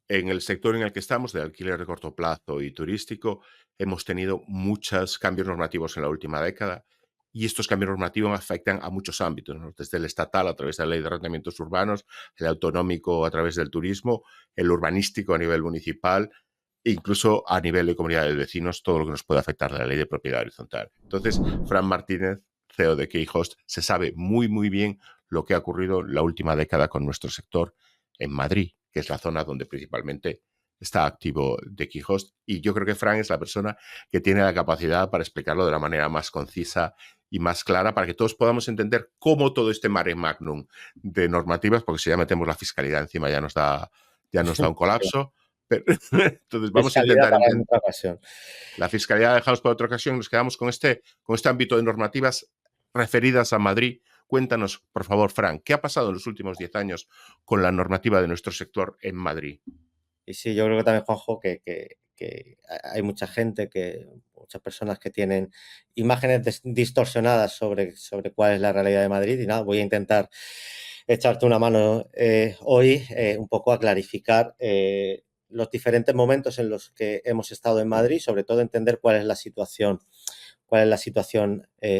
en el sector en el que estamos, de alquiler de corto plazo y turístico, hemos tenido muchos cambios normativos en la última década y estos cambios normativos afectan a muchos ámbitos, ¿no? Desde el estatal a través de la Ley de Arrendamientos Urbanos, el autonómico a través del turismo, el urbanístico a nivel municipal, e incluso a nivel de comunidad de vecinos, todo lo que nos puede afectar de la Ley de Propiedad Horizontal. Entonces, Fran Martínez, CEO de Keyhost, se sabe muy, muy bien lo que ha ocurrido la última década con nuestro sector en Madrid, que es la zona donde principalmente está activo de Keyhost. Y yo creo que Fran es la persona que tiene la capacidad para explicarlo de la manera más concisa y más clara para que todos podamos entender cómo todo este mare magnum de normativas, porque si ya metemos la fiscalidad encima ya nos da un colapso. Pero, entonces vamos a Fiscalidad intentar para entender. otra ocasión. La fiscalidad la dejamos para otra ocasión, nos quedamos con este ámbito de normativas referidas a Madrid. Cuéntanos, por favor, Fran, ¿qué ha pasado en los últimos 10 años con la normativa de nuestro sector en Madrid? Y sí, yo creo que también, Juanjo, que hay mucha gente, muchas personas que tienen imágenes distorsionadas sobre cuál es la realidad de Madrid. Y nada, voy a intentar echarte una mano hoy un poco a clarificar los diferentes momentos en los que hemos estado en Madrid, sobre todo entender cuál es la situación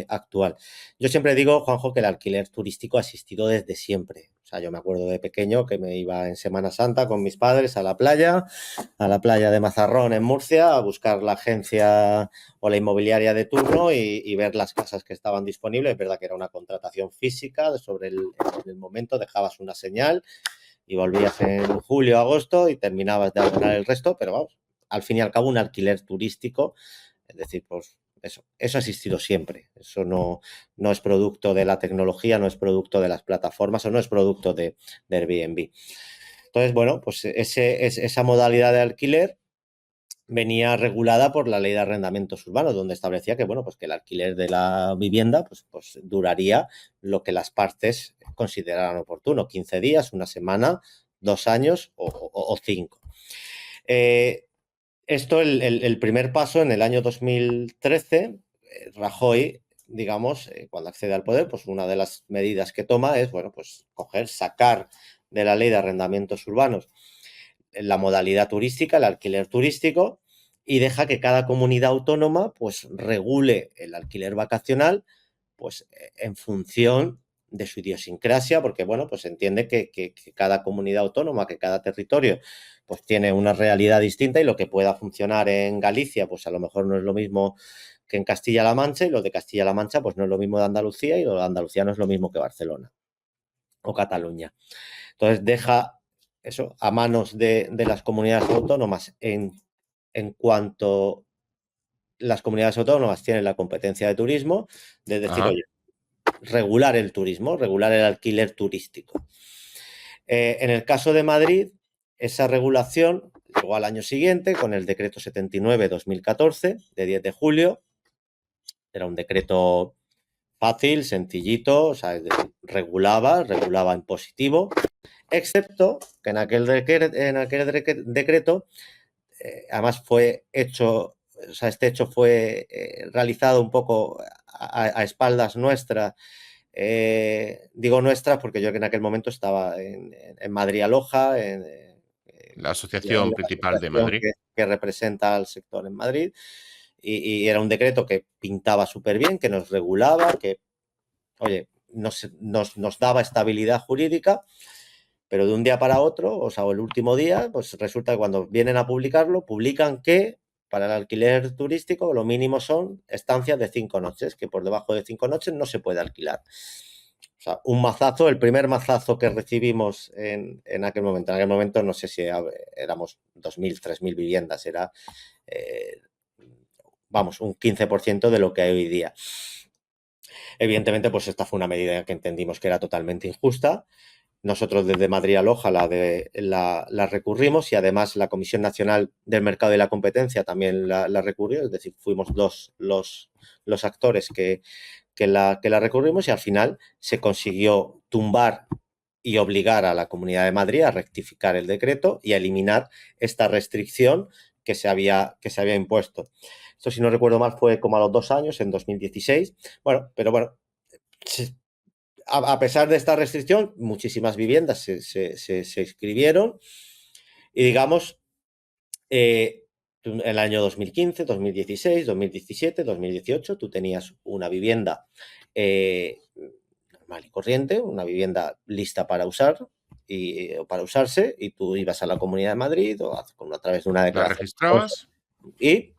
actual. Yo siempre digo, Juanjo, que el alquiler turístico ha existido desde siempre. O sea, yo me acuerdo de pequeño que me iba en Semana Santa con mis padres a la playa de Mazarrón en Murcia, a buscar la agencia o la inmobiliaria de turno y ver las casas que estaban disponibles. Es verdad que era una contratación física sobre en el momento, dejabas una señal y volvías en julio, agosto y terminabas de ordenar el resto, pero vamos, al fin y al cabo un alquiler turístico, es decir, pues eso ha existido siempre. Eso no es producto de la tecnología, no es producto de las plataformas o no es producto de Airbnb. Entonces, bueno, pues esa modalidad de alquiler venía regulada por la Ley de Arrendamientos Urbanos, donde establecía que, bueno, pues que el alquiler de la vivienda pues duraría lo que las partes consideraran oportuno, 15 días, una semana, 2 años o 5. Esto, el primer paso en el año 2013, Rajoy, digamos, cuando accede al poder, pues una de las medidas que toma es, bueno, pues sacar de la Ley de Arrendamientos Urbanos la modalidad turística, el alquiler turístico, y deja que cada comunidad autónoma pues regule el alquiler vacacional pues en función de su idiosincrasia, porque bueno, pues entiende que cada comunidad autónoma, que cada territorio pues tiene una realidad distinta y lo que pueda funcionar en Galicia pues a lo mejor no es lo mismo que en Castilla-La Mancha y lo de Castilla-La Mancha pues no es lo mismo de Andalucía y lo de Andalucía no es lo mismo que Barcelona o Cataluña. Entonces deja eso a manos de las comunidades autónomas en cuanto las comunidades autónomas tienen la competencia de turismo, de decir, Ajá. oye, regular el turismo, regular el alquiler turístico. En el caso de Madrid, esa regulación llegó al año siguiente con el decreto 79-2014 de 10 de julio. Era un decreto fácil, sencillito, o sea, regulaba en positivo, excepto que en aquel decreto además fue hecho, o sea, este hecho fue realizado un poco a espaldas nuestras. Digo nuestras porque yo que en aquel momento estaba en Madrid Aloja, La la asociación principal de asociación Madrid. que representa al sector en Madrid, y era un decreto que pintaba súper bien, que nos regulaba, que, oye, nos daba estabilidad jurídica, pero de un día para otro, o sea, el último día, pues resulta que cuando vienen a publicarlo, publican que para el alquiler turístico lo mínimo son estancias de 5 noches, que por debajo de 5 noches no se puede alquilar. O sea, un mazazo, el primer mazazo que recibimos en aquel momento. En aquel momento no sé si éramos 2.000, 3.000 viviendas, era, eh, vamos, un 15% de lo que hay hoy día. Evidentemente, pues esta fue una medida que entendimos que era totalmente injusta. Nosotros desde Madrid a Loja la recurrimos y además la Comisión Nacional del Mercado y la Competencia también la recurrió, es decir, fuimos los actores que la recurrimos y al final se consiguió tumbar y obligar a la Comunidad de Madrid a rectificar el decreto y a eliminar esta restricción que se había impuesto. Esto, si no recuerdo mal, fue como a los 2 años, en 2016. Bueno, pero bueno, a pesar de esta restricción, muchísimas viviendas se inscribieron Y digamos, en el año 2015, 2016, 2017, 2018, tú tenías una vivienda normal y corriente, una vivienda lista para usar o para usarse, y tú ibas a la Comunidad de Madrid o a través de una ¿La declaración registrabas? y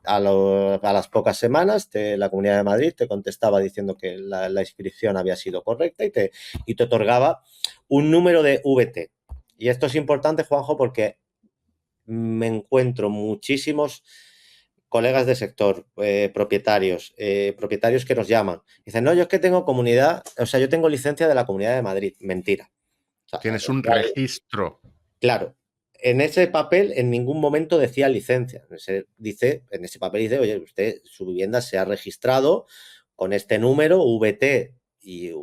a las pocas semanas la Comunidad de Madrid te contestaba diciendo que la inscripción había sido correcta y te otorgaba un número de VT. Y esto es importante, Juanjo, porque me encuentro muchísimos colegas de sector, propietarios que nos llaman. Dicen, no, yo es que tengo comunidad, o sea, yo tengo licencia de la Comunidad de Madrid. Mentira. O sea, Tienes un registro. claro, en ese papel en ningún momento decía licencia. En ese papel dice, oye, usted, su vivienda se ha registrado con este número, VT y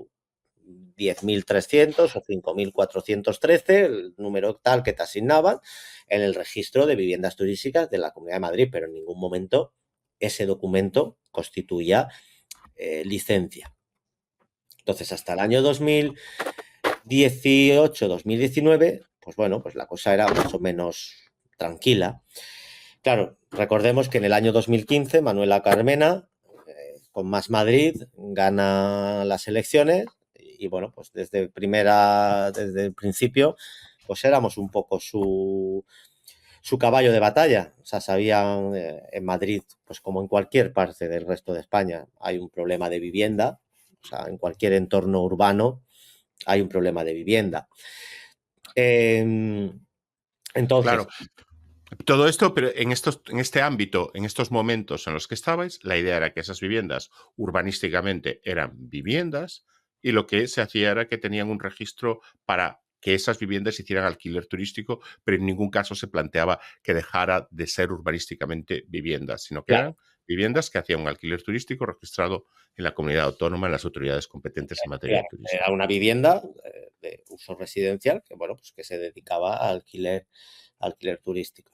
10.300 o 5.413, el número tal que te asignaban, en el registro de viviendas turísticas de la Comunidad de Madrid, pero en ningún momento ese documento constituía licencia. Entonces, hasta el año 2018-2019, pues bueno, pues la cosa era más o menos tranquila. Claro, recordemos que en el año 2015 Manuela Carmena, con Más Madrid, gana las elecciones y bueno, pues desde el principio, pues éramos un poco su caballo de batalla. O sea, sabían en Madrid, pues como en cualquier parte del resto de España, hay un problema de vivienda. O sea, en cualquier entorno urbano hay un problema de vivienda. Entonces, Claro, todo esto, pero en este ámbito, en estos momentos en los que estabais, la idea era que esas viviendas urbanísticamente eran viviendas y lo que se hacía era que tenían un registro para que esas viviendas hicieran alquiler turístico, pero en ningún caso se planteaba que dejara de ser urbanísticamente viviendas, sino que claro, eran viviendas que hacían un alquiler turístico registrado en la comunidad autónoma, en las autoridades competentes en materia de claro, turismo. era una vivienda de uso residencial que, bueno, pues que se dedicaba a alquiler turístico.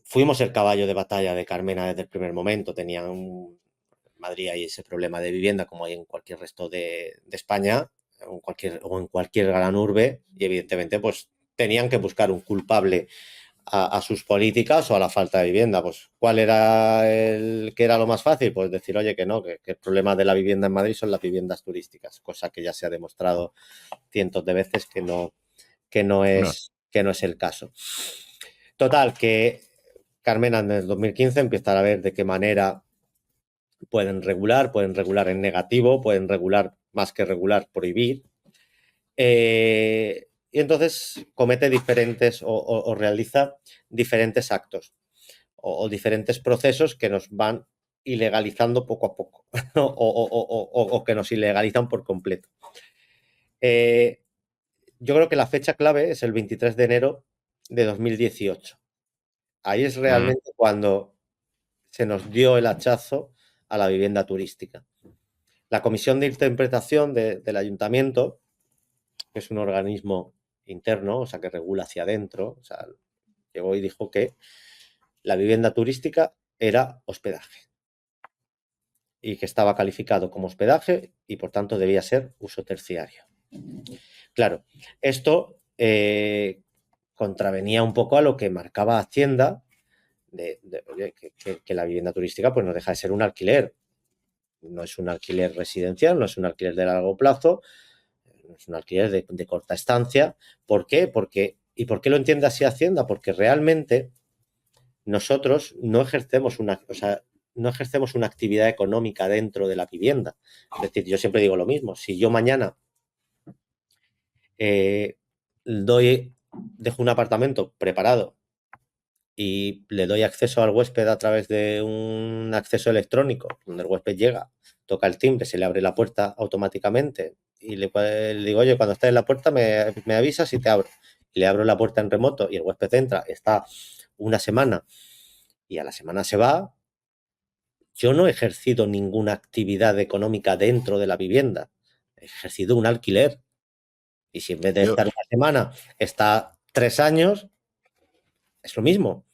Fuimos el caballo de batalla de Carmena desde el primer momento. Tenían en Madrid hay ese problema de vivienda como hay en cualquier resto de España o en cualquier gran urbe, y evidentemente pues tenían que buscar un culpable a sus políticas o a la falta de vivienda. Pues, ¿cuál era que era lo más fácil? Pues decir, oye, que no, que el problema de la vivienda en Madrid son las viviendas turísticas, cosa que ya se ha demostrado cientos de veces que no No, es el caso. Total, que Carmena en el 2015 empieza a ver de qué manera pueden regular en negativo, pueden regular más que regular, prohibir. Y entonces comete diferentes o realiza diferentes actos o diferentes procesos que nos van ilegalizando poco a poco o que nos ilegalizan por completo. Yo creo que la fecha clave es el 23 de enero de 2018. Ahí es mm, realmente cuando se nos dio el hachazo a la vivienda turística. La Comisión de Interpretación del Ayuntamiento, que es un organismo interno, o sea, que regula hacia adentro, o sea, llegó y dijo que la vivienda turística era hospedaje y que estaba calificado como hospedaje y por tanto debía ser uso terciario. Claro, esto contravenía un poco a lo que marcaba Hacienda oye, que la vivienda turística pues no deja de ser un alquiler. No es un alquiler residencial, no es un alquiler de largo plazo, no es un alquiler de corta estancia. ¿Por qué? ¿Y por qué lo entiende así Hacienda? Porque realmente nosotros no ejercemos una actividad económica dentro de la vivienda. Es decir, yo siempre digo lo mismo. Si yo mañana eh, dejo un apartamento preparado y le doy acceso al huésped a través de un acceso electrónico, donde el huésped llega, toca el timbre, se le abre la puerta automáticamente y le digo, oye, cuando estés en la puerta me avisas y te abro. Y le abro la puerta en remoto y el huésped entra, está una semana y a la semana se va. Yo no he ejercido ninguna actividad económica dentro de la vivienda, he ejercido un alquiler. Y si en vez de yo, estar una semana está 3 años, es lo mismo.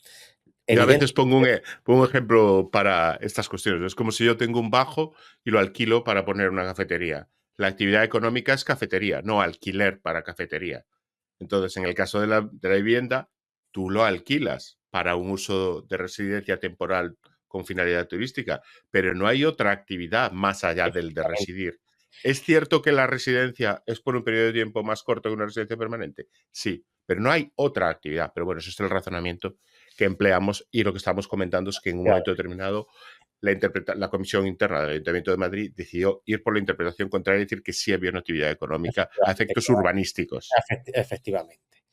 Yo a Evidente. veces pongo un ejemplo para estas cuestiones. Es como si yo tengo un bajo y lo alquilo para poner una cafetería. La actividad económica es cafetería, no alquiler para cafetería. Entonces, en el caso de la vivienda, tú lo alquilas para un uso de residencia temporal con finalidad turística, pero no hay otra actividad más allá del de Efectivamente. residir. ¿Es cierto que la residencia es por un periodo de tiempo más corto que una residencia permanente? Sí, pero no hay otra actividad. Pero bueno, eso es el razonamiento que empleamos y lo que estamos comentando es que en un momento determinado la Comisión Interna del Ayuntamiento de Madrid decidió ir por la interpretación contraria y decir que sí había una actividad económica a Efectivamente, efectos urbanísticos. efectivamente.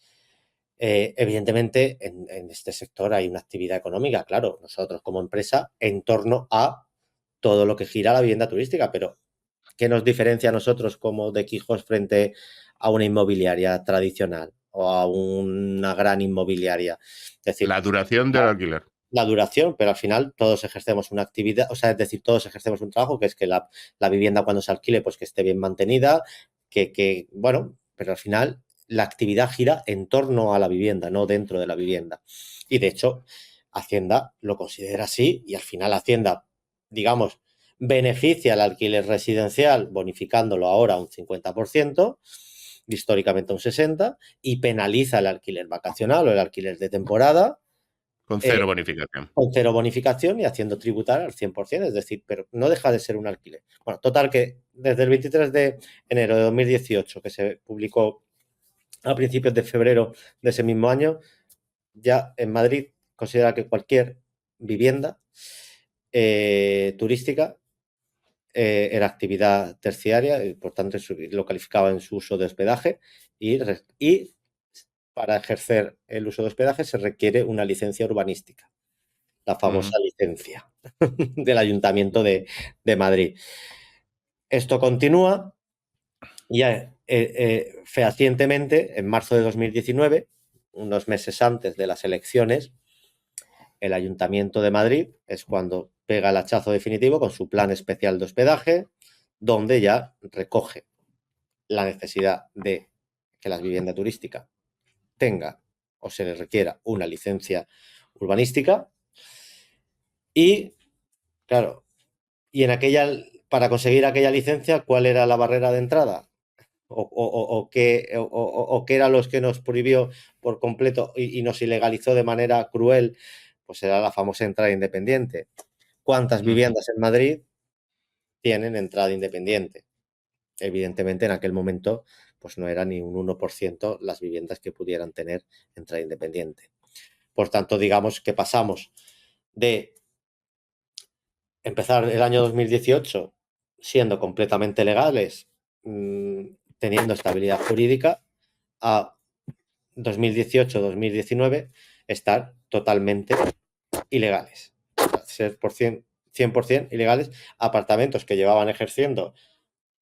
Evidentemente, en este sector hay una actividad económica, claro, nosotros como empresa, en torno a todo lo que gira la vivienda turística, pero ¿qué nos diferencia a nosotros como de Quijos frente a una inmobiliaria tradicional o a una gran inmobiliaria? Es decir, La duración del alquiler. la duración, pero al final todos ejercemos una actividad, o sea, es decir, todos ejercemos un trabajo que es que la vivienda cuando se alquile, pues que esté bien mantenida, bueno, pero al final la actividad gira en torno a la vivienda, no dentro de la vivienda. Y de hecho, Hacienda lo considera así y al final Hacienda, digamos, beneficia al alquiler residencial bonificándolo ahora un 50%, históricamente un 60%, y penaliza el alquiler vacacional o el alquiler de temporada Con cero bonificación. con cero bonificación y haciendo tributar al 100%, es decir, pero no deja de ser un alquiler. Bueno, total que desde el 23 de enero de 2018, que se publicó a principios de febrero de ese mismo año, ya en Madrid considera que cualquier vivienda turística era actividad terciaria y por tanto lo calificaba en su uso de hospedaje y para ejercer el uso de hospedaje se requiere una licencia urbanística, la famosa licencia del Ayuntamiento de Madrid. Esto continúa y fehacientemente, en marzo de 2019, unos meses antes de las elecciones, el Ayuntamiento de Madrid es cuando pega el hachazo definitivo con su plan especial de hospedaje, donde ya recoge la necesidad de que la vivienda turística tenga o se le requiera una licencia urbanística y, claro, y para conseguir aquella licencia, ¿cuál era la barrera de entrada? ¿O qué era los que nos prohibió por completo y nos ilegalizó de manera cruel? Pues era la famosa entrada independiente. ¿Cuántas viviendas en Madrid tienen entrada independiente? Evidentemente, en aquel momento, pues no era ni un 1% las viviendas que pudieran tener entrada independiente. Por tanto, digamos que pasamos de empezar el año 2018 siendo completamente legales, teniendo estabilidad jurídica, a 2018-2019 estar totalmente ilegales. Ser 100% ilegales apartamentos que llevaban ejerciendo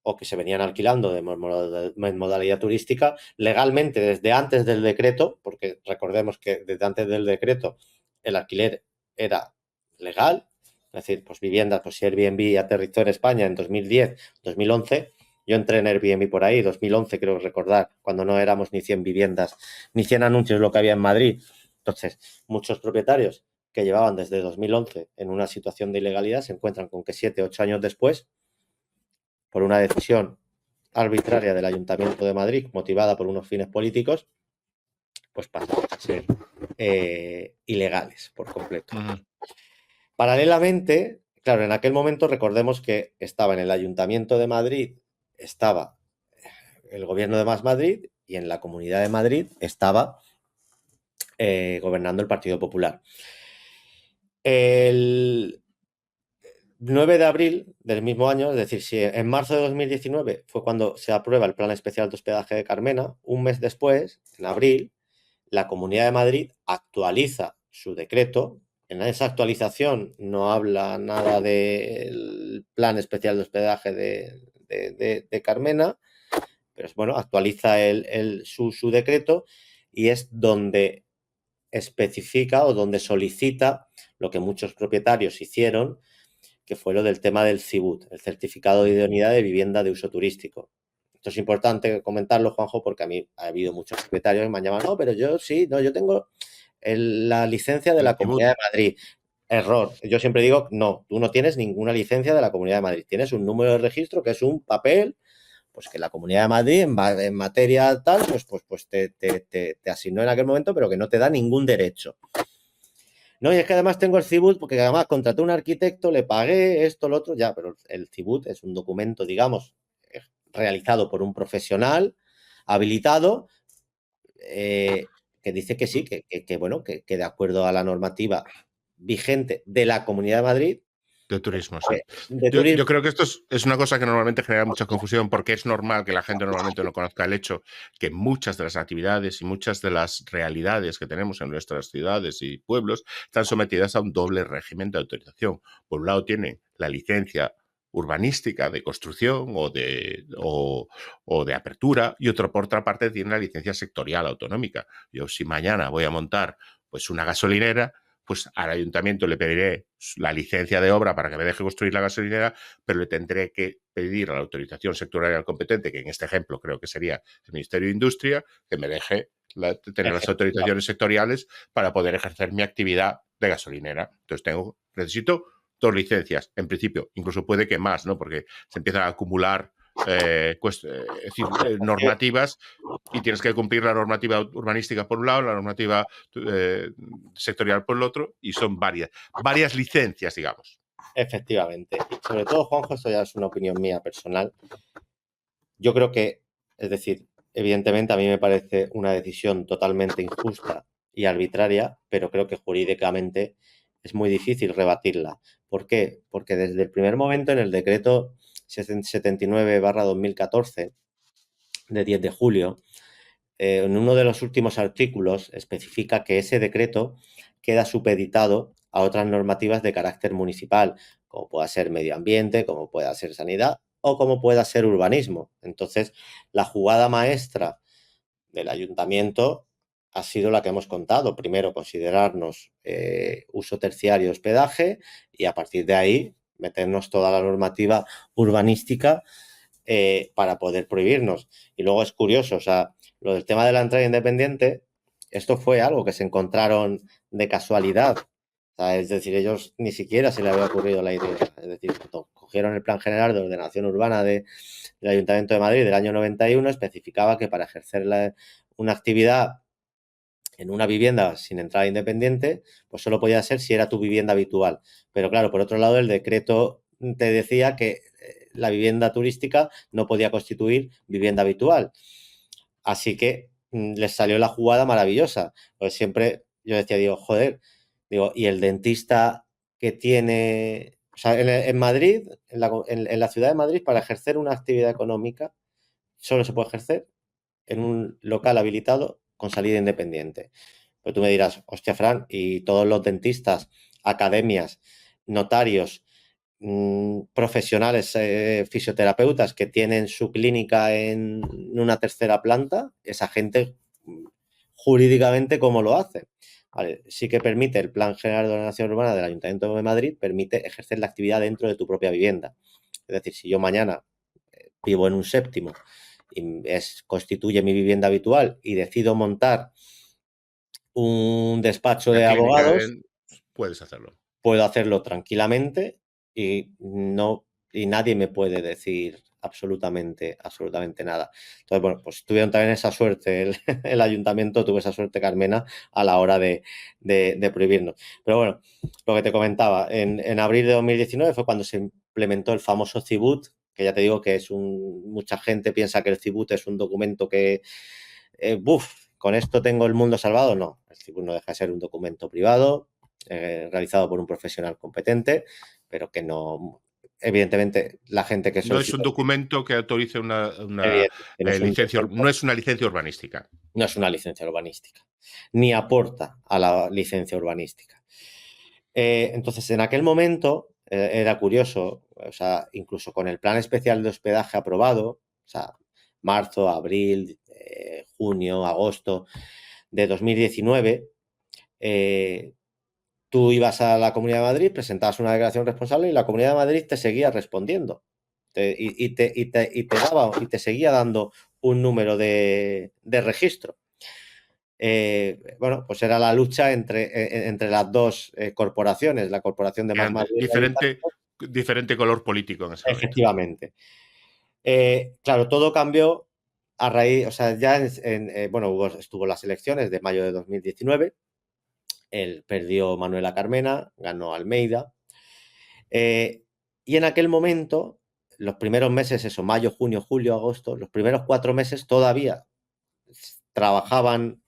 o que se venían alquilando en modalidad turística legalmente desde antes del decreto, porque recordemos que desde antes del decreto el alquiler era legal, es decir, pues viviendas, pues si Airbnb aterrizó en España en 2010, 2011, yo entré en Airbnb por ahí, 2011 creo recordar, cuando no éramos ni 100 viviendas, ni 100 anuncios lo que había en Madrid. Entonces, muchos propietarios que llevaban desde 2011 en una situación de ilegalidad se encuentran con que 7, 8 años después, por una decisión arbitraria del Ayuntamiento de Madrid, motivada por unos fines políticos, pues pasan a ser ilegales por completo. Paralelamente, claro, en aquel momento recordemos que estaba en el Ayuntamiento de Madrid, estaba el Gobierno de Más Madrid y en la Comunidad de Madrid estaba gobernando el Partido Popular. El 9 de abril del mismo año, es decir, si en marzo de 2019 fue cuando se aprueba el Plan Especial de Hospedaje de Carmena, un mes después, en abril, la Comunidad de Madrid actualiza su decreto. En esa actualización no habla nada del Plan Especial de Hospedaje de Carmena, pero bueno, actualiza su decreto y es donde especifica o donde solicita lo que muchos propietarios hicieron, que fue lo del tema del CIBUT, el Certificado de Idoneidad de Vivienda de Uso Turístico. Esto es importante comentarlo, Juanjo, porque a mí ha habido muchos propietarios que me han llamado, no, pero yo sí, no, yo tengo la licencia de la Comunidad de Madrid. Error. Yo siempre digo, no, tú no tienes ninguna licencia de la Comunidad de Madrid. Tienes un número de registro que es un papel pues que la Comunidad de Madrid en materia tal, pues te asignó en aquel momento, pero que no te da ningún derecho. No, y es que además tengo el CIBUT porque además contraté a un arquitecto, le pagué esto, lo otro, ya, pero el CIBUT es un documento, digamos, realizado por un profesional habilitado, que dice que sí, bueno, que de acuerdo a la normativa vigente de la Comunidad de Madrid, De turismo, sí. de Yo turismo. creo que esto es una cosa que normalmente genera mucha confusión porque es normal que la gente normalmente no conozca el hecho que muchas de las actividades y muchas de las realidades que tenemos en nuestras ciudades y pueblos están sometidas a un doble régimen de autorización. Por un lado tienen la licencia urbanística de construcción o de apertura y por otra parte tienen la licencia sectorial autonómica. Yo si mañana voy a montar pues una gasolinera, pues al ayuntamiento le pediré la licencia de obra para que me deje construir la gasolinera, pero le tendré que pedir a la autorización sectorial competente, que en este ejemplo creo que sería el Ministerio de Industria, que me deje tener las autorizaciones sectoriales para poder ejercer mi actividad de gasolinera. Entonces necesito 2 licencias, en principio, incluso puede que más, ¿no? Porque se empiezan a acumular normativas y tienes que cumplir la normativa urbanística por un lado, la normativa sectorial por el otro, y son varias licencias, digamos. Efectivamente. Y sobre todo, Juanjo, esto ya es una opinión mía personal. Yo creo que, es decir, evidentemente a mí me parece una decisión totalmente injusta y arbitraria, pero creo que jurídicamente es muy difícil rebatirla. ¿Por qué? Porque desde el primer momento en el decreto 79/2014 de 10 de julio, en uno de los últimos artículos especifica que ese decreto queda supeditado a otras normativas de carácter municipal, como pueda ser medio ambiente, como pueda ser sanidad o como pueda ser urbanismo. Entonces, la jugada maestra del ayuntamiento ha sido la que hemos contado. Primero, considerarnos uso terciario hospedaje y a partir de ahí meternos toda la normativa urbanística para poder prohibirnos. Y luego es curioso, o sea, lo del tema de la entrada independiente, esto fue algo que se encontraron de casualidad. O sea, es decir, ellos ni siquiera se les había ocurrido la idea. Es decir, cuando cogieron el Plan General de Ordenación Urbana del Ayuntamiento de Madrid del año 91, especificaba que para ejercer una actividad en una vivienda sin entrada independiente, pues solo podía ser si era tu vivienda habitual. Pero claro, por otro lado, el decreto te decía que la vivienda turística no podía constituir vivienda habitual. Así que les salió la jugada maravillosa. Pues siempre yo decía, digo, joder, digo, y el dentista que tiene, o sea, en Madrid, en la ciudad de Madrid, para ejercer una actividad económica, solo se puede ejercer en un local habilitado con salida independiente. Pero tú me dirás, hostia, Fran, y todos los dentistas, academias, notarios, profesionales, fisioterapeutas que tienen su clínica en una tercera planta, esa gente jurídicamente, ¿cómo lo hace? Vale, sí que permite el Plan General de Ordenación Urbana del Ayuntamiento de Madrid, permite ejercer la actividad dentro de tu propia vivienda. Es decir, si yo mañana vivo en un séptimo y constituye mi vivienda habitual y decido montar un despacho de abogados, puedes hacerlo. Puedo hacerlo tranquilamente y nadie me puede decir absolutamente nada. Entonces, bueno, pues tuvieron también esa suerte, el ayuntamiento tuvo esa suerte, Carmena, a la hora de prohibirnos. Pero bueno, lo que te comentaba, en abril de 2019 fue cuando se implementó el famoso CIBUT, que ya te digo que mucha gente piensa que el CIBUT es un documento que, con esto tengo el mundo salvado. No, el CIBUT no deja de ser un documento privado, realizado por un profesional competente, pero que no, evidentemente, la gente que no es un documento que autorice una licencia, no es una licencia urbanística. No es una licencia urbanística, ni aporta a la licencia urbanística. Entonces, en aquel momento era curioso, o sea, incluso con el plan especial de hospedaje aprobado, o sea, marzo, abril, junio, agosto de 2019, tú ibas a la Comunidad de Madrid, presentabas una declaración responsable y la Comunidad de Madrid te seguía respondiendo y te seguía dando un número de registro. Bueno, pues era la lucha entre las dos corporaciones, la corporación de Más Madrid. Diferente color político en ese momento. Efectivamente. Claro, todo cambió a raíz, o sea, ya bueno, estuvo las elecciones de mayo de 2019, él perdió Manuela Carmena, ganó Almeida, y en aquel momento, los primeros meses, eso, mayo, junio, julio, agosto, los primeros 4 meses todavía trabajaban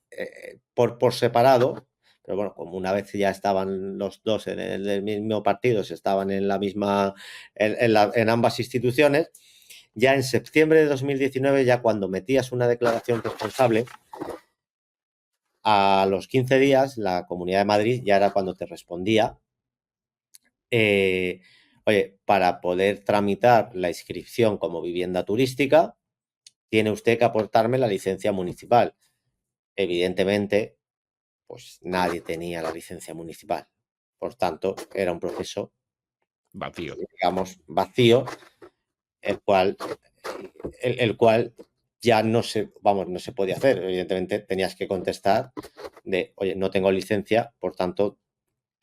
por separado, pero bueno, como una vez ya estaban los dos en el mismo partido, se estaban en la misma, en ambas instituciones, ya en septiembre de 2019, ya cuando metías una declaración responsable, a los 15 días la Comunidad de Madrid ya era cuando te respondía, oye, para poder tramitar la inscripción como vivienda turística, tiene usted que aportarme la licencia municipal. Evidentemente, pues nadie tenía la licencia municipal. Por tanto, era un proceso, Vacío. digamos, vacío, el cual ya no se, vamos, no se podía hacer. Evidentemente, tenías que contestar de, oye, no tengo licencia, por tanto,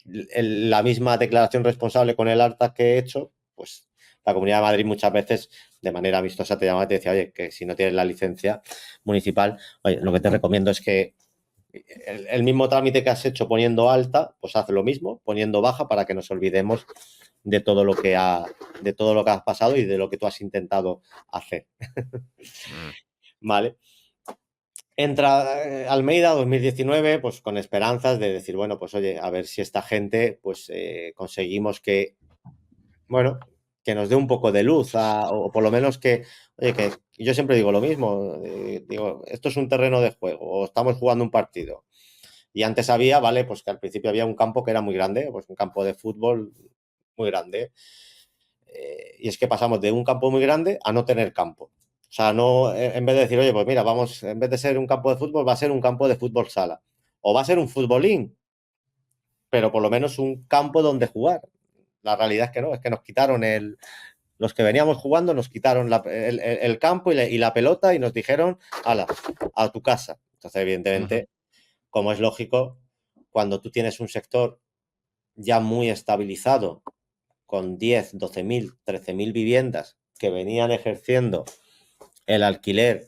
la misma declaración responsable con el acta que he hecho, pues la Comunidad de Madrid muchas veces de manera amistosa te llamaba y te decía, oye, que si no tienes la licencia municipal, oye, lo que te recomiendo es que el mismo trámite que has hecho poniendo alta, pues haz lo mismo, poniendo baja, para que nos olvidemos de todo lo que de todo lo que has pasado y de lo que tú has intentado hacer. Mm. Vale. Entra Almeida 2019, pues con esperanzas de decir, bueno, pues oye, a ver si esta gente, pues conseguimos que, bueno, que nos dé un poco de luz, o por lo menos que, oye, que yo siempre digo lo mismo, digo, esto es un terreno de juego, o estamos jugando un partido. Y antes había, vale, pues que al principio había un campo que era muy grande, pues un campo de fútbol muy grande. Y es que pasamos de un campo muy grande a no tener campo. O sea, no, en vez de decir, oye, pues mira, vamos, en vez de ser un campo de fútbol, va a ser un campo de fútbol sala. O va a ser un futbolín, pero por lo menos un campo donde jugar. La realidad es que no, es que nos quitaron los que veníamos jugando, nos quitaron el campo y la pelota y nos dijeron, ala, a tu casa. Entonces, Ujú. evidentemente, como es lógico, cuando tú tienes un sector ya muy estabilizado, con 10, 12.000, 13.000 viviendas que venían ejerciendo el alquiler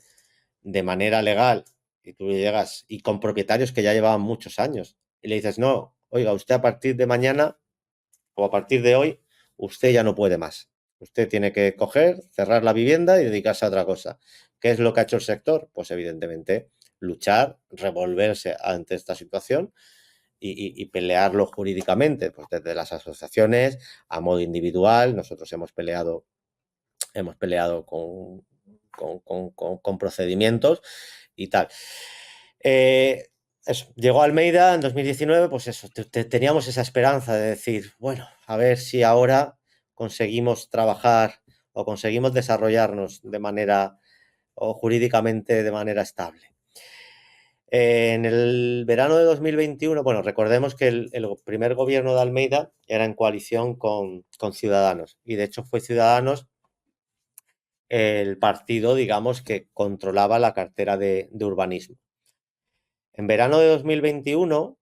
de manera legal, y tú llegas y con propietarios que ya llevaban muchos años, y le dices, no, oiga, usted a partir de mañana o a partir de hoy, usted ya no puede más. Usted tiene que coger, cerrar la vivienda y dedicarse a otra cosa. ¿Qué es lo que ha hecho el sector? Pues evidentemente luchar, revolverse ante esta situación y pelearlo jurídicamente, pues desde las asociaciones a modo individual. Nosotros hemos peleado con procedimientos y tal. Eso, llegó Almeida en 2019, pues eso, teníamos esa esperanza de decir, bueno, a ver si ahora conseguimos trabajar o conseguimos desarrollarnos de manera o jurídicamente de manera estable. En el verano de 2021, bueno, recordemos que el primer gobierno de Almeida era en coalición con Ciudadanos, y de hecho fue Ciudadanos el partido, digamos, que controlaba la cartera de urbanismo. En verano de 2021,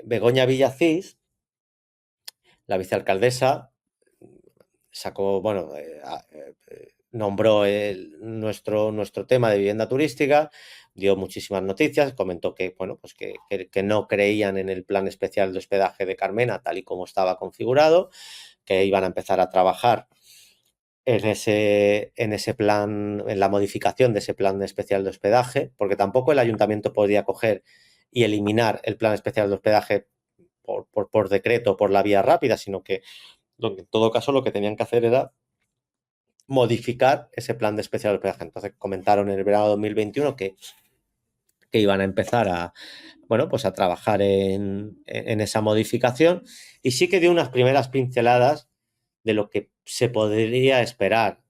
Begoña Villacís, la vicealcaldesa, sacó, bueno, nombró nuestro tema de vivienda turística, dio muchísimas noticias, comentó que, bueno, pues que no creían en el plan especial de hospedaje de Carmena tal y como estaba configurado, que iban a empezar a trabajar en ese plan, en la modificación de ese plan especial de hospedaje, porque tampoco el ayuntamiento podía coger y eliminar el plan especial de hospedaje por decreto, por la vía rápida, sino que en todo caso lo que tenían que hacer era modificar ese plan de especial de hospedaje. Entonces comentaron en el verano de 2021 que iban a empezar bueno, pues a trabajar en esa modificación, y sí que dio unas primeras pinceladas de lo que se podría esperar.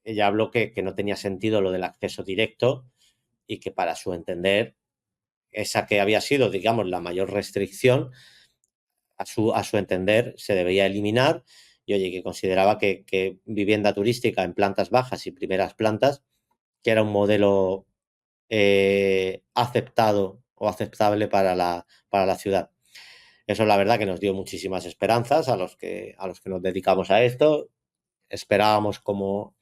Ella habló que no tenía sentido lo del acceso directo y que para su entender esa que había sido, digamos, la mayor restricción, a su entender se debía eliminar, y oye, que consideraba que vivienda turística en plantas bajas y primeras plantas, que era un modelo aceptado o aceptable para la ciudad. Eso la verdad que nos dio muchísimas esperanzas a los que nos dedicamos a esto. esperábamos como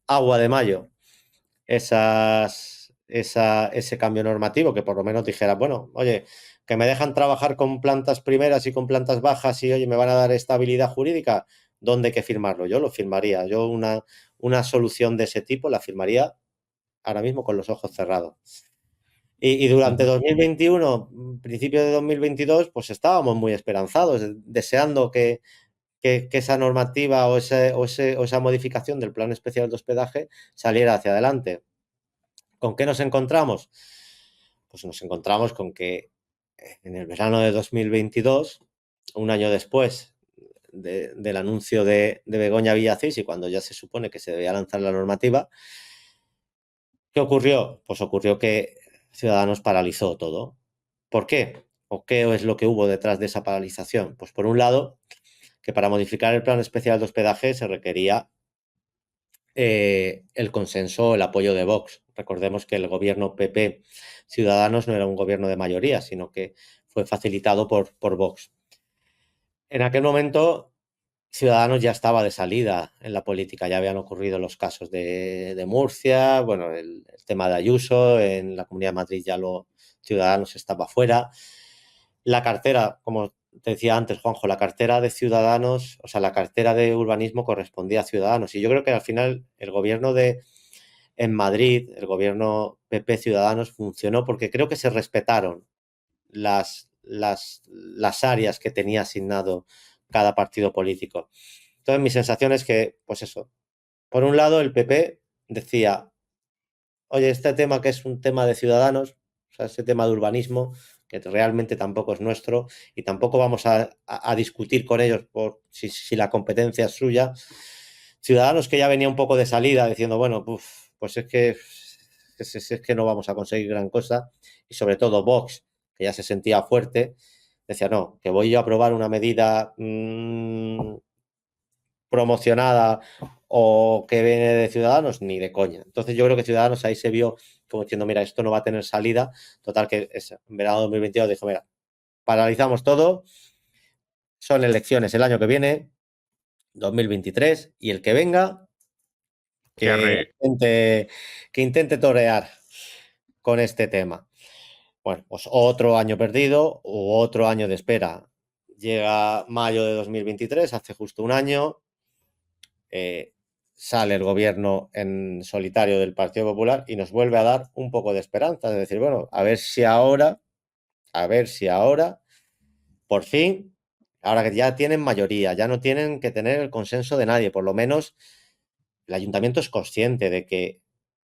agua de mayo ese cambio normativo, que por lo menos dijera, bueno, oye, que me dejan trabajar con plantas primeras y con plantas bajas y, oye, me van a dar estabilidad jurídica, ¿dónde hay que firmarlo? Yo lo firmaría. Yo una solución de ese tipo la firmaría ahora mismo con los ojos cerrados. Y durante Ujú. 2021, principio de 2022, pues estábamos muy esperanzados, deseando que esa normativa o esa modificación del plan especial de hospedaje saliera hacia adelante. ¿Con qué nos encontramos? Pues nos encontramos con que en el verano de 2022, un año después del anuncio de Begoña Villacís y cuando ya se supone que se debía lanzar la normativa, ¿qué ocurrió? Pues ocurrió que Ciudadanos paralizó todo. ¿Por qué? ¿O qué es lo que hubo detrás de esa paralización? Pues por un lado, que para modificar el plan especial de hospedaje se requería el consenso, el apoyo de Vox. Recordemos que el gobierno PP Ciudadanos no era un gobierno de mayoría, sino que fue facilitado por Vox. En aquel momento, Ciudadanos ya estaba de salida en la política, ya habían ocurrido los casos de Murcia, bueno, el tema de Ayuso, en la Comunidad de Madrid ya Ciudadanos estaba fuera. La cartera, como te decía antes, Juanjo, la cartera de Ciudadanos, o sea, la cartera de urbanismo correspondía a Ciudadanos. Y yo creo que al final el gobierno en Madrid, el gobierno PP Ciudadanos, funcionó porque creo que se respetaron las áreas que tenía asignado cada partido político. Entonces, mi sensación es que, pues eso, por un lado, el PP decía, oye, este tema que es un tema de ciudadanos, o sea, este tema de urbanismo, que realmente tampoco es nuestro y tampoco vamos a discutir con ellos por si la competencia es suya. Ciudadanos que ya venía un poco de salida diciendo, bueno, pues es que no vamos a conseguir gran cosa. Y sobre todo Vox, que ya se sentía fuerte, decía, no, que voy yo a aprobar una medida promocionada o que viene de Ciudadanos, ni de coña. Entonces yo creo que Ciudadanos ahí se vio como diciendo, mira, esto no va a tener salida. Total que en verano de 2022 dijo, mira, paralizamos todo, son elecciones el año que viene, 2023, y el que venga, Que que arre- intente, que intente torear con este tema. Bueno, pues otro año perdido u otro año de espera. Llega mayo de 2023, hace justo un año, sale el gobierno en solitario del Partido Popular y nos vuelve a dar un poco de esperanza, de decir, bueno, a ver si ahora, por fin, ahora que ya tienen mayoría, ya no tienen que tener el consenso de nadie, por lo menos el ayuntamiento es consciente de que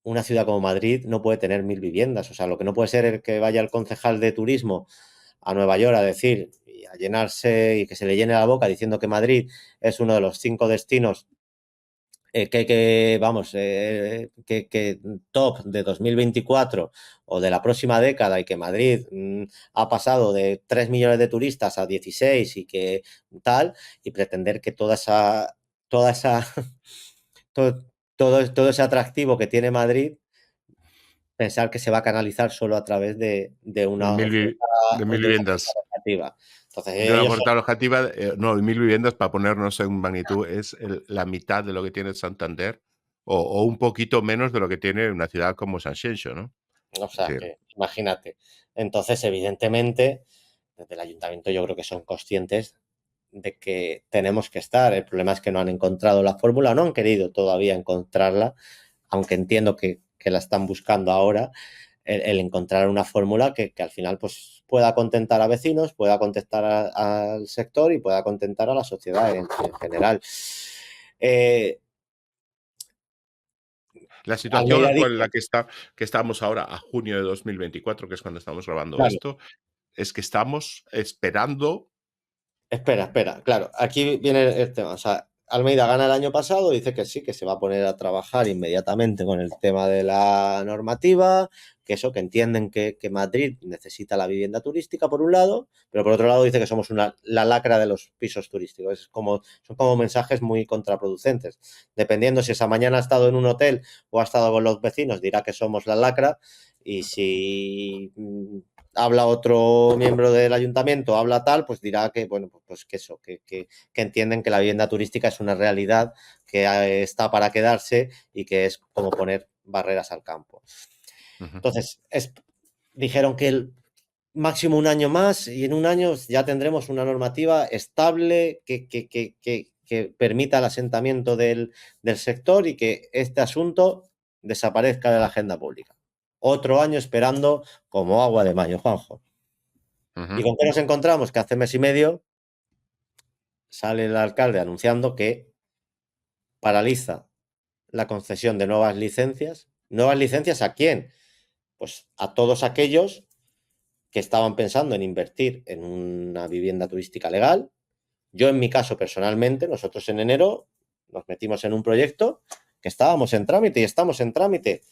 una ciudad como Madrid no puede tener 1.000 viviendas, o sea, lo que no puede ser es que vaya el concejal de turismo a Nueva York a decir y a llenarse y que se le llene la boca diciendo que Madrid es uno de los 5 destinos que top de 2024 o de la próxima década y que Madrid ha pasado de 3 millones de turistas a 16 y que tal, y pretender que toda esa, todo ese atractivo que tiene Madrid, pensar que se va a canalizar solo a través de de una mil, oferta, de mil de una oferta viviendas. educativa. Entonces De una ellos son, oferta alojativa, no, de 1.000 viviendas, para ponernos en magnitud, es la mitad de lo que tiene Santander o un poquito menos de lo que tiene una ciudad como Sanxenxo, ¿no? o Es sea, decir, que imagínate. Entonces, evidentemente, desde el ayuntamiento yo creo que son conscientes de que tenemos que estar. El problema es que no han encontrado la fórmula, no han querido todavía encontrarla, aunque entiendo que la están buscando ahora, el encontrar una fórmula que al final pues, pueda contentar a vecinos, pueda contentar al sector y pueda contentar a la sociedad en general. Eh, la situación Almeida actual en dice, la que estamos ahora, a junio de 2024, que es cuando estamos grabando claro, esto, es que estamos esperando. espera, claro, aquí viene el tema. O sea, Almeida gana el año pasado, dice que sí, que se va a poner a trabajar inmediatamente con el tema de la normativa, que eso, que entienden que Madrid necesita la vivienda turística por un lado, pero por otro lado dice que somos la lacra de los pisos turísticos. Son como mensajes muy contraproducentes. Dependiendo si esa mañana ha estado en un hotel o ha estado con los vecinos, dirá que somos la lacra, y si habla otro miembro del ayuntamiento, habla tal, pues dirá que, bueno, pues que eso, que entienden que la vivienda turística es una realidad que está para quedarse y que es como poner barreras al campo. Ujú, Entonces, dijeron que el máximo un año más y en un año ya tendremos una normativa estable que permita el asentamiento del sector y que este asunto desaparezca de la agenda pública. Otro año esperando como agua de mayo, Juanjo. ¿Y ujú. con qué nos encontramos? Que hace mes y medio sale el alcalde anunciando que paraliza la concesión de nuevas licencias. ¿Nuevas licencias a quién? Pues a todos aquellos que estaban pensando en invertir en una vivienda turística legal. Yo, en mi caso, personalmente, nosotros en enero nos metimos en un proyecto que estábamos en trámite y estamos en trámite,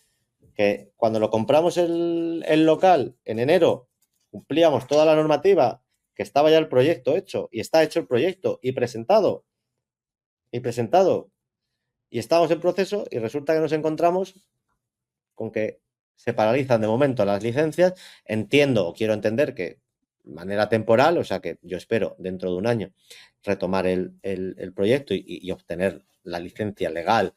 que cuando lo compramos el local en enero, cumplíamos toda la normativa, que estaba ya el proyecto hecho y está hecho el proyecto y presentado y estábamos en proceso y resulta que nos encontramos con que se paralizan de momento las licencias. Entiendo o quiero entender que de manera temporal, o sea que yo espero dentro de un año retomar el proyecto y obtener la licencia legal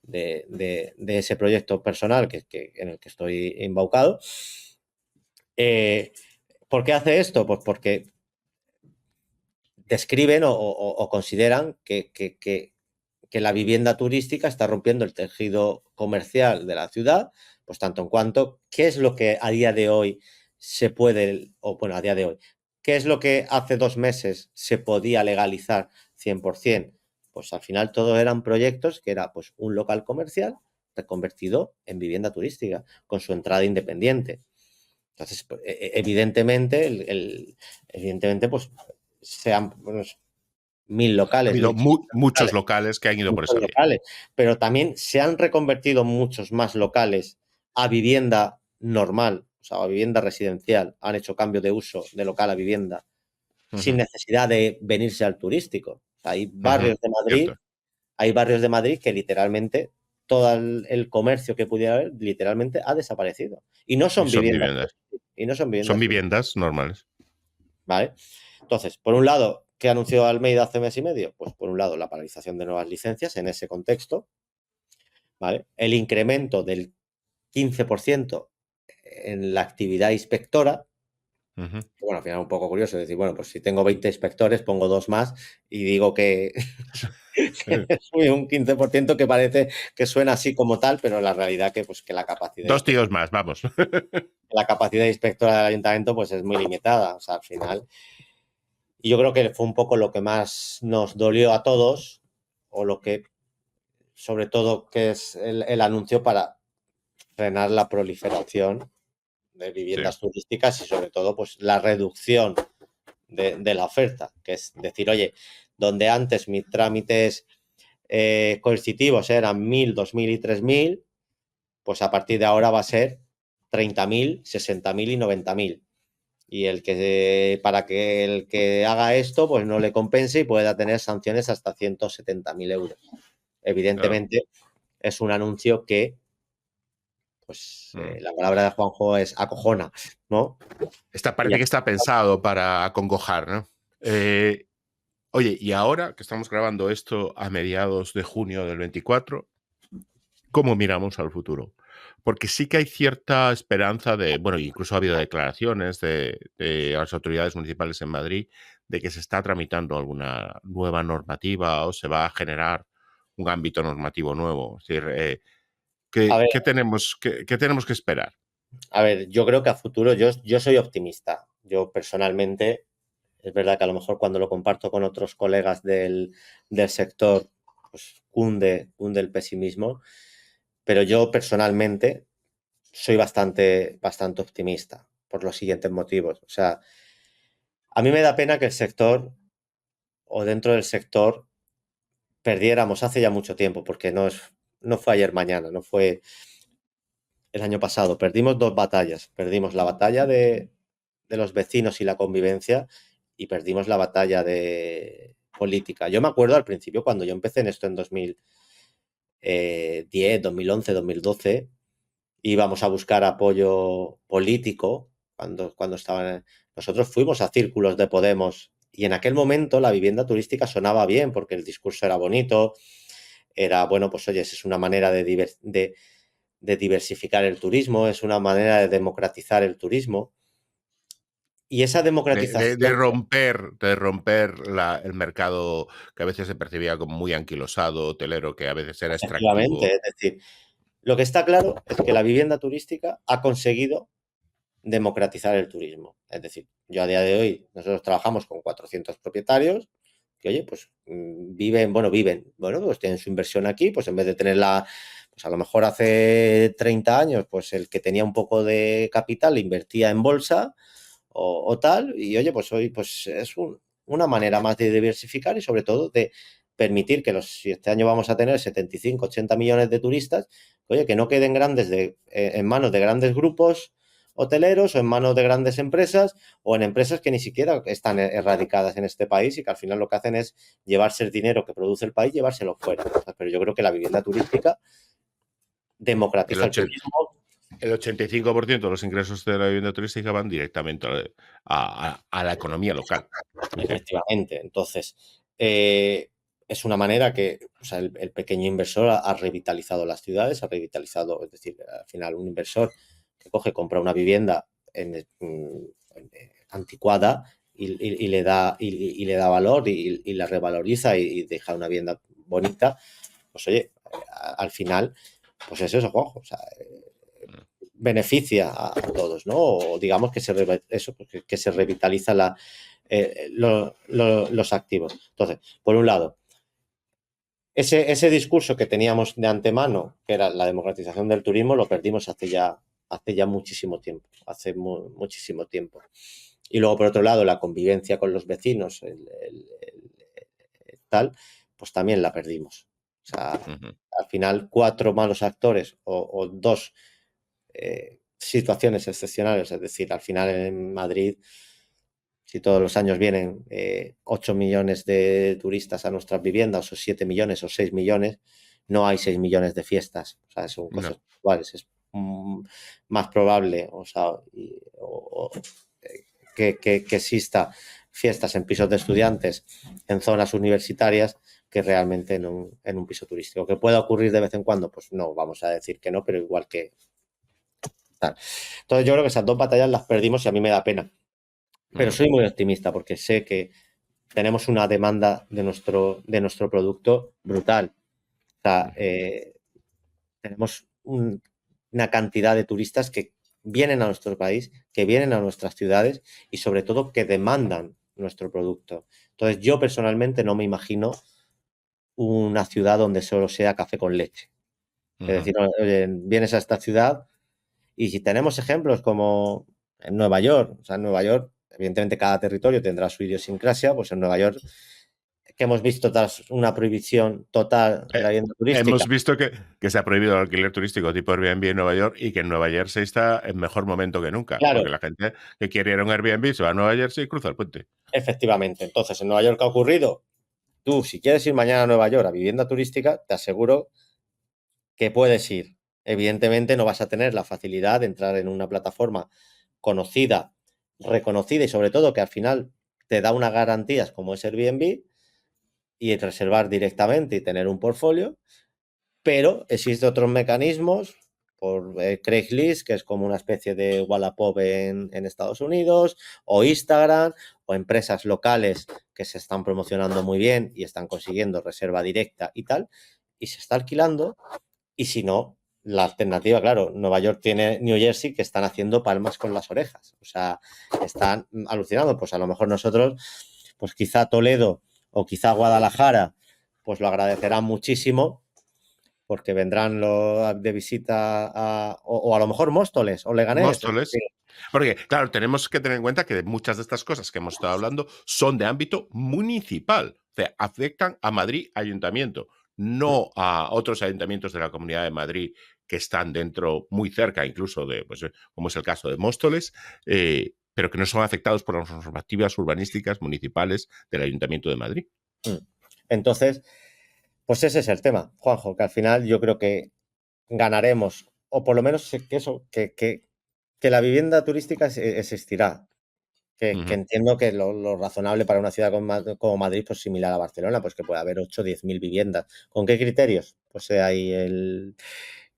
de ese proyecto personal en el que estoy embaucado. ¿Por qué hace esto? Pues porque describen o consideran que la vivienda turística está rompiendo el tejido comercial de la ciudad, pues tanto en cuanto, ¿qué es lo que a día de hoy se puede, o bueno, a día de hoy, qué es lo que hace 2 meses se podía legalizar 100%? Pues al final todo eran proyectos que era pues un local comercial reconvertido en vivienda turística, con su entrada independiente. Entonces, pues, evidentemente, evidentemente, pues sean unos 1.000 Ha locales, habido 1.500 muchos locales, locales que han ido por muchos esa vía. locales, pero también se han reconvertido muchos más locales a vivienda normal, o sea, a vivienda residencial, han hecho cambio de uso de local a vivienda sin Ujú, necesidad de venirse al turístico. O sea, ujú. Cierto. Hay barrios de Madrid que literalmente todo el comercio que pudiera haber literalmente ha desaparecido. Y no Y son son viviendas viviendas. turísticas. Y no son Son viviendas turísticas. viviendas normales. ¿Vale? Entonces, por un lado, ¿qué anunció Almeida hace mes y medio? Pues por un lado, la paralización de nuevas licencias en ese contexto, ¿vale? El incremento del 15% en la actividad inspectora. Ujú. Bueno, al final un poco curioso decir, bueno, pues si tengo 20 inspectores, pongo dos más y digo que, que sube un 15% que parece que suena así como tal, pero la realidad que, pues, que Dos tíos más, vamos. la capacidad inspectora del ayuntamiento pues, es muy limitada. O sea, al final. Y yo creo que fue un poco lo que más nos dolió a todos, o lo que, sobre todo, que es el anuncio para frenar la proliferación de Sí. viviendas turísticas y sobre todo pues la reducción de la oferta, que es decir, oye, donde antes mis trámites coercitivos eran 1.000, 2.000 y 3.000, pues a partir de ahora va a ser 30.000, 60.000 y 90.000. Y para que el que haga esto pues no le compense y pueda tener sanciones hasta 170.000 euros. Claro. Evidentemente es un anuncio que, pues Mm. la palabra de Juanjo es acojona, ¿no? Parece que está pensado para acongojar, ¿no? Oye, y ahora que estamos grabando esto a mediados de junio del 24, ¿cómo miramos al futuro? Porque sí que hay cierta esperanza de, bueno, incluso ha habido declaraciones de las autoridades municipales en Madrid de que se está tramitando alguna nueva normativa o se va a generar un ámbito normativo nuevo. Es decir, A ver, ¿qué tenemos que esperar? a ver, yo creo que a futuro yo soy optimista. Yo personalmente, es verdad que a lo mejor cuando lo comparto con otros colegas del sector, pues cunde el pesimismo, pero yo personalmente soy bastante optimista por los siguientes motivos. O sea, a mí me da pena que el sector o dentro del sector perdiéramos hace ya mucho tiempo, porque no fue ayer mañana, no fue el año pasado. Perdimos dos batallas. Perdimos la batalla de los vecinos y la convivencia y perdimos la batalla de política. Yo me acuerdo al principio cuando yo empecé en esto en 2010, 2011, 2012, íbamos a buscar apoyo político cuando estaban. Nosotros fuimos a círculos de Podemos y en aquel momento la vivienda turística sonaba bien porque el discurso era bonito, era, bueno, pues oye, es una manera de diversificar el turismo, es una manera de democratizar el turismo. Y esa De democratización, romper el mercado que a veces se percibía como muy anquilosado, hotelero, que a veces era efectivamente, extractivo. es decir, lo que está claro es que la vivienda turística ha conseguido democratizar el turismo. Es decir, yo a día de hoy, nosotros trabajamos con 400 propietarios que, oye, pues viven, pues tienen su inversión aquí, pues en vez de tenerla, pues a lo mejor hace 30 años, pues el que tenía un poco de capital invertía en bolsa o tal, y oye, pues hoy pues es una manera más de diversificar y sobre todo de permitir que si este año vamos a tener 75, 80 millones de turistas, oye, que no queden en manos de grandes grupos hoteleros o en manos de grandes empresas o en empresas que ni siquiera están erradicadas en este país y que al final lo que hacen es llevarse el dinero que produce el país, llevárselo fuera. Pero yo creo que la vivienda turística El, democratiza el ochen- turismo. el 85% de los ingresos de la vivienda turística van directamente a la economía local. Fíjate. Efectivamente. Entonces, es una manera que, o sea, el pequeño inversor ha revitalizado las ciudades, ha revitalizado, es decir, al final un inversor que compra una vivienda anticuada y le da valor y la revaloriza y deja una vivienda bonita, pues oye, al final, pues es eso, Juanjo, o sea, beneficia a todos, ¿no? O digamos que que se revitaliza los activos. Entonces, por un lado, ese discurso que teníamos de antemano, que era la democratización del turismo, lo perdimos hace ya muchísimo tiempo, muchísimo tiempo. Y luego, por otro lado, la convivencia con los vecinos, tal, pues también la perdimos. O sea, al final, cuatro malos actores o dos situaciones excepcionales, es decir, al final en Madrid, si todos los años vienen 8 millones de turistas a nuestras viviendas, o 7 millones o 6 millones, no hay 6 millones de fiestas, o sea, son cosas No. puntuales, es más probable, o sea, que exista fiestas en pisos de estudiantes en zonas universitarias que realmente en un piso turístico. ¿Que pueda ocurrir de vez en cuando? Pues no, vamos a decir que no, pero igual que tal. Entonces yo creo que esas dos batallas las perdimos y a mí me da pena. Pero soy muy optimista porque sé que tenemos una demanda de nuestro producto brutal. O sea, tenemos una cantidad de turistas que vienen a nuestro país, que vienen a nuestras ciudades y sobre todo que demandan nuestro producto. Entonces yo personalmente no me imagino una ciudad donde solo sea café con leche. Es decir, oye, vienes a esta ciudad y si tenemos ejemplos como en Nueva York, o sea, en Nueva York, evidentemente cada territorio tendrá su idiosincrasia, pues en Nueva York, que hemos visto tras una prohibición total de la vivienda turística. Hemos visto que se ha prohibido el alquiler turístico tipo Airbnb en Nueva York y que en Nueva Jersey está en mejor momento que nunca, Claro, porque la gente que quiere ir a un Airbnb se va a Nueva Jersey y cruza el puente. efectivamente. Entonces, en Nueva York, ¿qué ha ocurrido? Tú, si quieres ir mañana a Nueva York a vivienda turística, te aseguro que puedes ir. Evidentemente no vas a tener la facilidad de entrar en una plataforma conocida, reconocida y sobre todo que al final te da unas garantías como es Airbnb y reservar directamente y tener un portfolio, pero existen otros mecanismos por Craigslist, que es como una especie de Wallapop en Estados Unidos, o Instagram, o empresas locales que se están promocionando muy bien y están consiguiendo reserva directa y tal, y se está alquilando, y si no, la alternativa, claro, Nueva York tiene New Jersey que están haciendo palmas con las orejas, o sea, están alucinando, pues a lo mejor nosotros, pues quizá Toledo o quizá Guadalajara, pues lo agradecerán muchísimo porque vendrán de visita o a lo mejor Móstoles o Leganés. Móstoles. Porque, claro, tenemos que tener en cuenta que muchas de estas cosas que hemos estado hablando son de ámbito municipal, o sea, afectan a Madrid Ayuntamiento, no a otros ayuntamientos de la Comunidad de Madrid que están dentro, muy cerca incluso de, pues, como es el caso de Móstoles, pero que no son afectados por las normativas urbanísticas municipales del Ayuntamiento de Madrid. Entonces, pues ese es el tema, Juanjo, que al final yo creo que ganaremos, o por lo menos que eso, que que la vivienda turística existirá. Que Ujú, entiendo que lo razonable para una ciudad como Madrid, pues similar a Barcelona, pues que puede haber 8 o 10.000 viviendas. ¿Con qué criterios? Pues ahí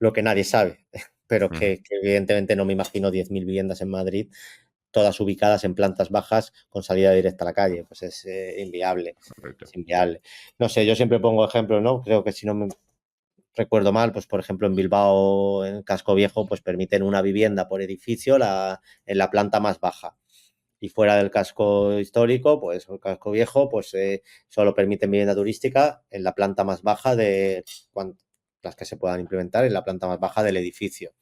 lo que nadie sabe, pero ujú, que evidentemente no me imagino 10.000 viviendas en Madrid, todas ubicadas en plantas bajas con salida directa a la calle. Pues es inviable, correcto. es inviable. No sé, yo siempre pongo ejemplos, ¿no? Creo que si no me recuerdo mal, pues por ejemplo en Bilbao, en Casco Viejo, pues permiten una vivienda por edificio en la planta más baja y fuera del casco histórico, pues el casco viejo, pues solo permiten vivienda turística en la planta más baja las que se puedan implementar en la planta más baja del edificio.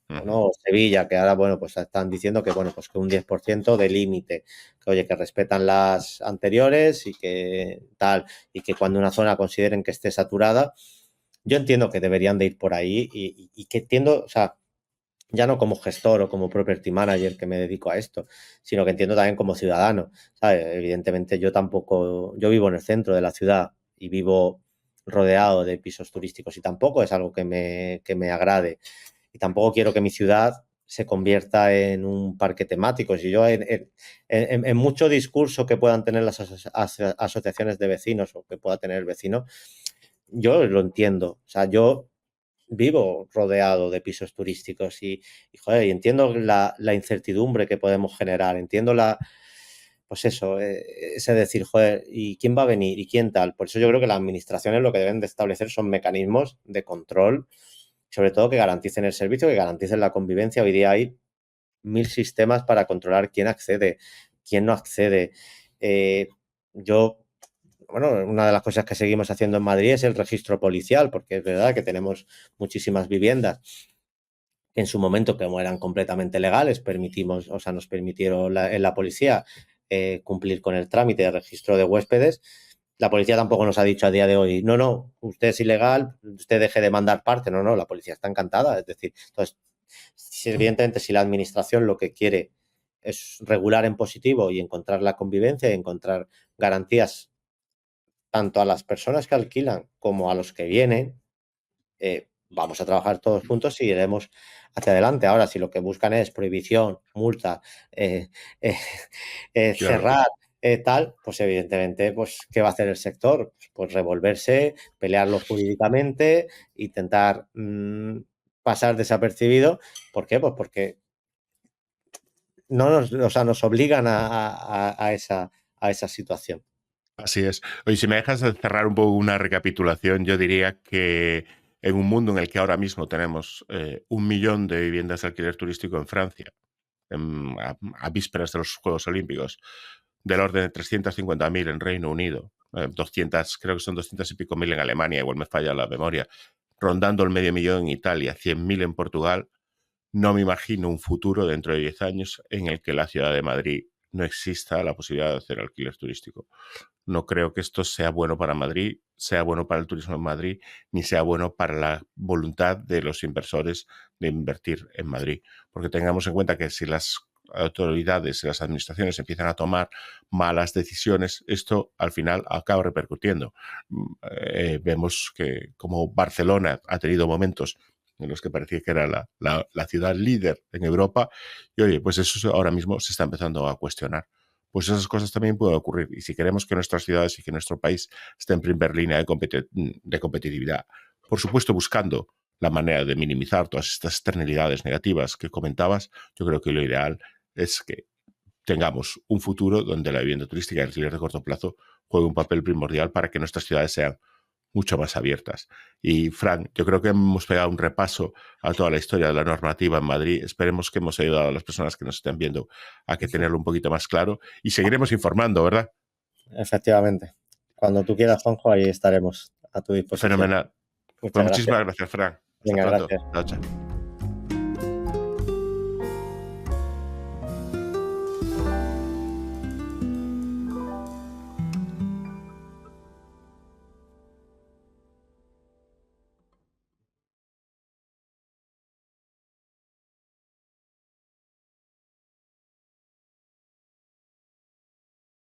O Ujú, no, Sevilla, que ahora, bueno, pues están diciendo que, bueno, pues que un 10% de límite, que oye, que respetan las anteriores y que tal, y que cuando una zona consideren que esté saturada, yo entiendo que deberían de ir por ahí y que entiendo, o sea, ya no como gestor o como property manager que me dedico a esto, sino que entiendo también como ciudadano, ¿sabes? Evidentemente yo tampoco, yo vivo en el centro de la ciudad y vivo rodeado de pisos turísticos y tampoco es algo que me agrade y tampoco quiero que mi ciudad se convierta en un parque temático. Si yo en mucho discurso que puedan tener las asociaciones de vecinos o que pueda tener el vecino, yo lo entiendo. O sea, yo vivo rodeado de pisos turísticos joder, y entiendo la incertidumbre que podemos generar, entiendo pues eso, ese decir, joder, ¿y quién va a venir? ¿Y quién tal? Por eso yo creo que las administraciones lo que deben de establecer son mecanismos de control, sobre todo que garanticen el servicio, que garanticen la convivencia. Hoy día hay 1.000 sistemas para controlar quién accede, quién no accede. Eh, yo bueno, una de las cosas que seguimos haciendo en Madrid es el registro policial, porque es verdad que tenemos muchísimas viviendas que en su momento, como eran completamente legales, o sea, nos permitieron en la policía cumplir con el trámite de registro de huéspedes. La policía tampoco nos ha dicho a día de hoy, no, no, usted es ilegal, usted deje de mandar parte. No, no, la policía está encantada. Es decir, entonces, evidentemente, si la administración lo que quiere es regular en positivo y encontrar la convivencia y encontrar garantías tanto a las personas que alquilan como a los que vienen, vamos a trabajar todos juntos y iremos hacia adelante. Ahora, si lo que buscan es prohibición, multa, eh, eh, claro. cerrar, tal, pues evidentemente, pues, ¿qué va a hacer el sector? Pues revolverse, pelearlo jurídicamente, intentar pasar desapercibido. ¿Por qué? Pues porque no nos, o sea, nos obligan a esa situación. Así es. Oye, si me dejas de cerrar un poco una recapitulación, yo diría que en un mundo en el que ahora mismo tenemos 1 millón de viviendas de alquiler turístico en Francia, a vísperas de los Juegos Olímpicos, del orden de 350.000 en Reino Unido, 200, creo que son 200 y pico mil en Alemania, igual me falla la memoria, rondando el medio millón en Italia, 100.000 en Portugal. No me imagino un futuro dentro de 10 años en el que la ciudad de Madrid no exista la posibilidad de hacer alquiler turístico. No creo que esto sea bueno para Madrid, sea bueno para el turismo en Madrid, ni sea bueno para la voluntad de los inversores de invertir en Madrid. Porque tengamos en cuenta que si las autoridades y las administraciones empiezan a tomar malas decisiones, esto al final acaba repercutiendo. Vemos que como Barcelona ha tenido momentos en los que parecía que era la ciudad líder en Europa, y oye, pues eso ahora mismo se está empezando a cuestionar. Pues esas cosas también pueden ocurrir. Y si queremos que nuestras ciudades y que nuestro país esté en primera línea de competitividad, por supuesto buscando la manera de minimizar todas estas externalidades negativas que comentabas, yo creo que lo ideal es que tengamos un futuro donde la vivienda turística y el alquiler de corto plazo juegue un papel primordial para que nuestras ciudades sean mucho más abiertas. Y Frank, yo creo que hemos pegado un repaso a toda la historia de la normativa en Madrid. Esperemos que hemos ayudado a las personas que nos estén viendo a que tenerlo un poquito más claro y seguiremos informando, ¿verdad? Efectivamente. Cuando tú quieras, Juanjo, ahí estaremos a tu disposición. Fenomenal. Pues Muchas gracias. muchísimas gracias, Frank. Hasta Venga, pronto. gracias. Chao, chao.